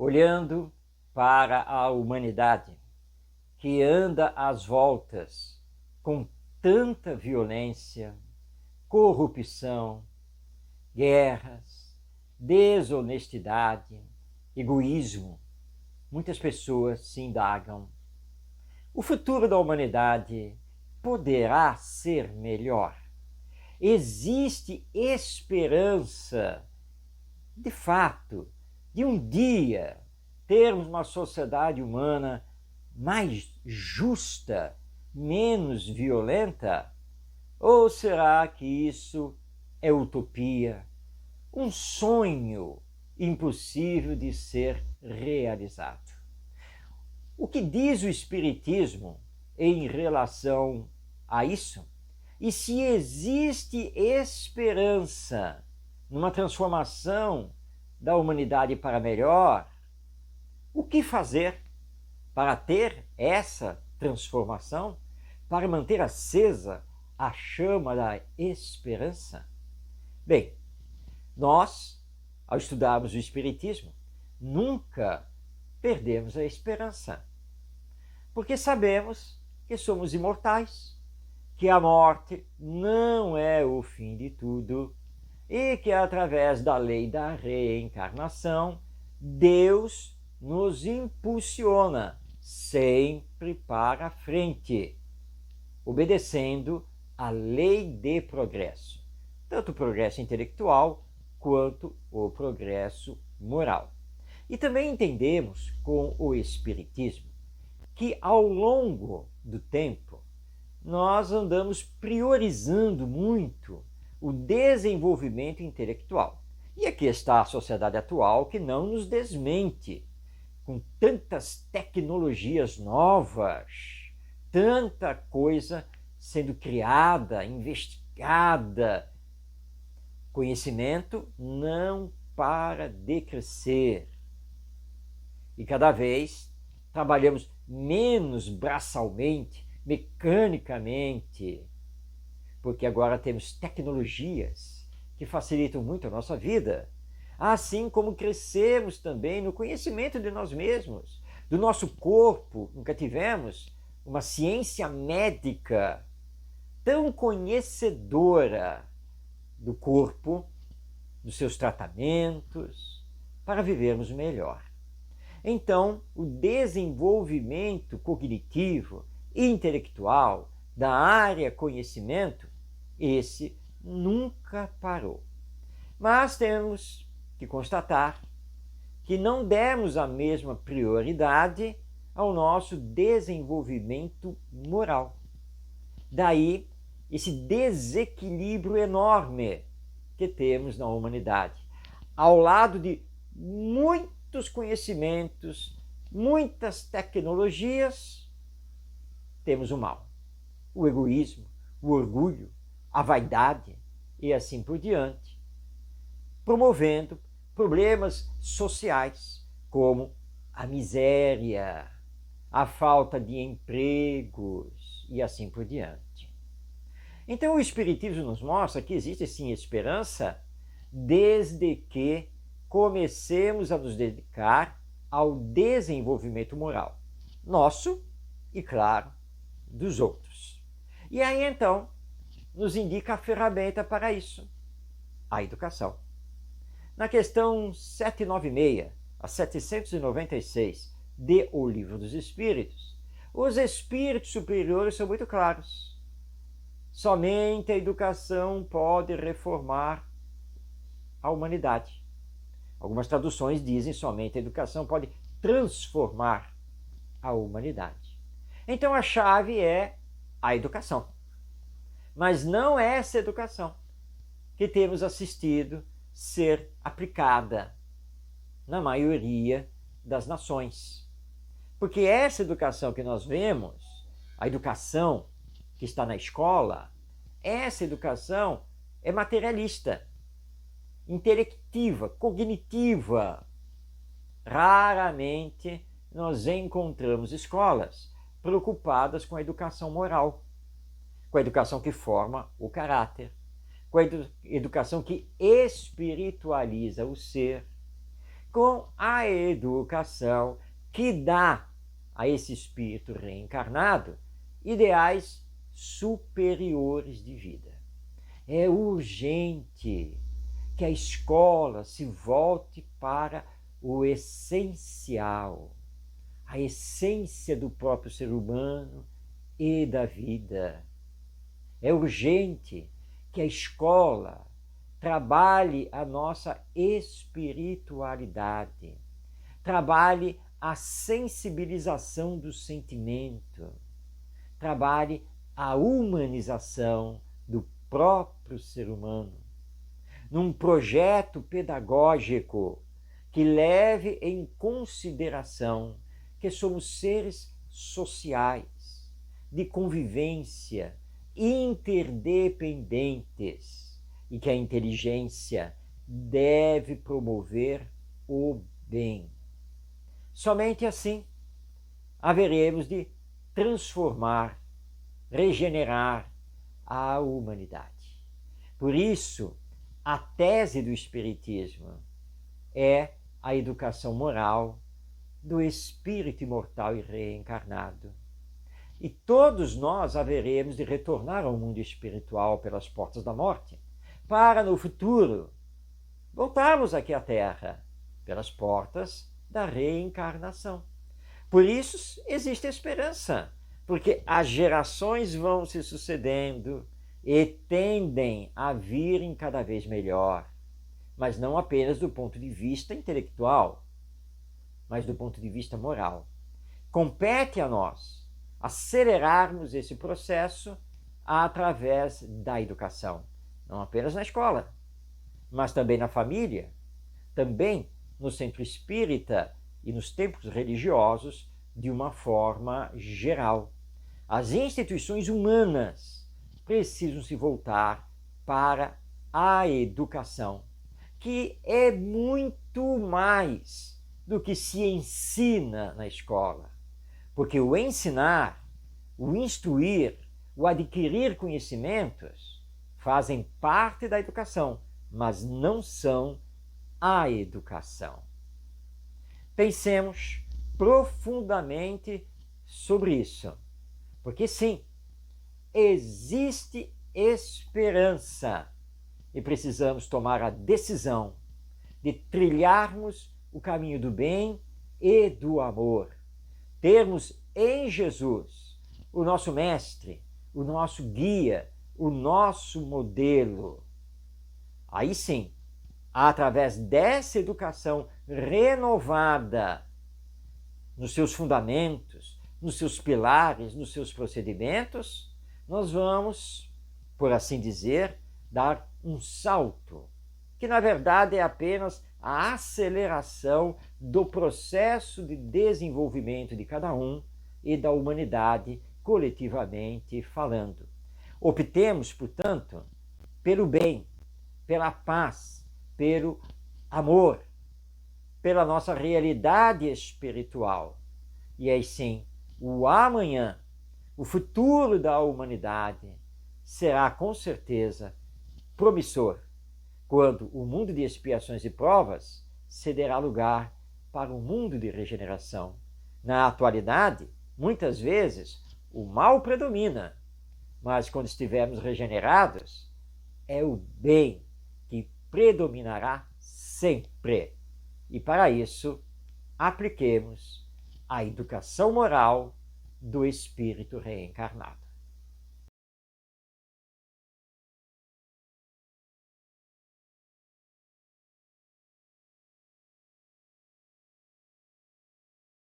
olhando para a humanidade que anda às voltas com tanta violência, corrupção, guerras, desonestidade, egoísmo, muitas pessoas se indagam: o futuro da humanidade poderá ser melhor? Existe esperança, de fato, de um dia termos uma sociedade humana mais justa, menos violenta? Ou será que isso é utopia, um sonho impossível de ser realizado? O que diz o Espiritismo em relação a isso? E se existe esperança numa transformação da humanidade para melhor, o que fazer para ter essa transformação, para manter acesa a chama da esperança? Bem, nós, ao estudarmos o Espiritismo, nunca perdemos a esperança, porque sabemos que somos imortais, que a morte não é o fim de tudo e que através da lei da reencarnação, Deus nos impulsiona sempre para frente, obedecendo à lei de progresso, tanto o progresso intelectual quanto o progresso moral. E também entendemos com o Espiritismo que ao longo do tempo nós andamos priorizando muito o desenvolvimento intelectual. E aqui está a sociedade atual que não nos desmente, com tantas tecnologias novas, tanta coisa sendo criada, investigada. Conhecimento não para de crescer. E cada vez trabalhamos menos braçalmente, mecanicamente, porque agora temos tecnologias que facilitam muito a nossa vida, assim como crescemos também no conhecimento de nós mesmos, do nosso corpo. Nunca tivemos uma ciência médica tão conhecedora do corpo, dos seus tratamentos, para vivermos melhor. Então, o desenvolvimento cognitivo e intelectual da área conhecimento, esse nunca parou. Mas temos que constatar que não demos a mesma prioridade ao nosso desenvolvimento moral. Daí esse desequilíbrio enorme que temos na humanidade. Ao lado de muitos conhecimentos, muitas tecnologias, temos o mal, o egoísmo, o orgulho, a vaidade e assim por diante, promovendo problemas sociais como a miséria, a falta de empregos e assim por diante. Então o Espiritismo nos mostra que existe sim esperança desde que comecemos a nos dedicar ao desenvolvimento moral, nosso e, claro, dos outros. E aí então nos indica a ferramenta para isso, a educação. Na questão 796 a 796 de O Livro dos Espíritos, os espíritos superiores são muito claros. Somente a educação pode reformar a humanidade. Algumas traduções dizem somente a educação pode transformar a humanidade. Então a chave é a educação. Mas não é essa educação que temos assistido ser aplicada na maioria das nações. Porque essa educação que nós vemos, a educação que está na escola, essa educação é materialista, intelectiva, cognitiva. Raramente nós encontramos escolas preocupadas com a educação moral, com a educação que forma o caráter, com a educação que espiritualiza o ser, com a educação que dá a esse espírito reencarnado ideais superiores de vida. É urgente que a escola se volte para o essencial, a essência do próprio ser humano e da vida. É urgente que a escola trabalhe a nossa espiritualidade, trabalhe a sensibilização do sentimento, trabalhe a humanização do próprio ser humano, num projeto pedagógico que leve em consideração que somos seres sociais, de convivência, interdependentes, e que a inteligência deve promover o bem. Somente assim haveremos de transformar, regenerar a humanidade. Por isso, a tese do Espiritismo é a educação moral do espírito imortal e reencarnado. E todos nós haveremos de retornar ao mundo espiritual pelas portas da morte, para no futuro voltarmos aqui à Terra pelas portas da reencarnação. Por isso existe esperança, porque as gerações vão se sucedendo e tendem a virem cada vez melhor, mas não apenas do ponto de vista intelectual, mas do ponto de vista moral. Compete a nós acelerarmos esse processo através da educação, não apenas na escola, mas também na família, também no centro espírita e nos templos religiosos de uma forma geral. As instituições humanas precisam se voltar para a educação, que é muito mais do que se ensina na escola. Porque o ensinar, o instruir, o adquirir conhecimentos fazem parte da educação, mas não são a educação. Pensemos profundamente sobre isso, porque sim, existe esperança e precisamos tomar a decisão de trilharmos o caminho do bem e do amor, termos em Jesus o nosso mestre, o nosso guia, o nosso modelo. Aí sim, através dessa educação renovada nos seus fundamentos, nos seus pilares, nos seus procedimentos, nós vamos, por assim dizer, dar um salto, que na verdade é apenas a aceleração do processo de desenvolvimento de cada um e da humanidade coletivamente falando. Optemos, portanto, pelo bem, pela paz, pelo amor, pela nossa realidade espiritual. E aí sim, o amanhã, o futuro da humanidade será com certeza promissor, quando o mundo de expiações e provas cederá lugar para um mundo de regeneração. Na atualidade, muitas vezes, o mal predomina, mas quando estivermos regenerados, é o bem que predominará sempre. E para isso, apliquemos a educação moral do espírito reencarnado.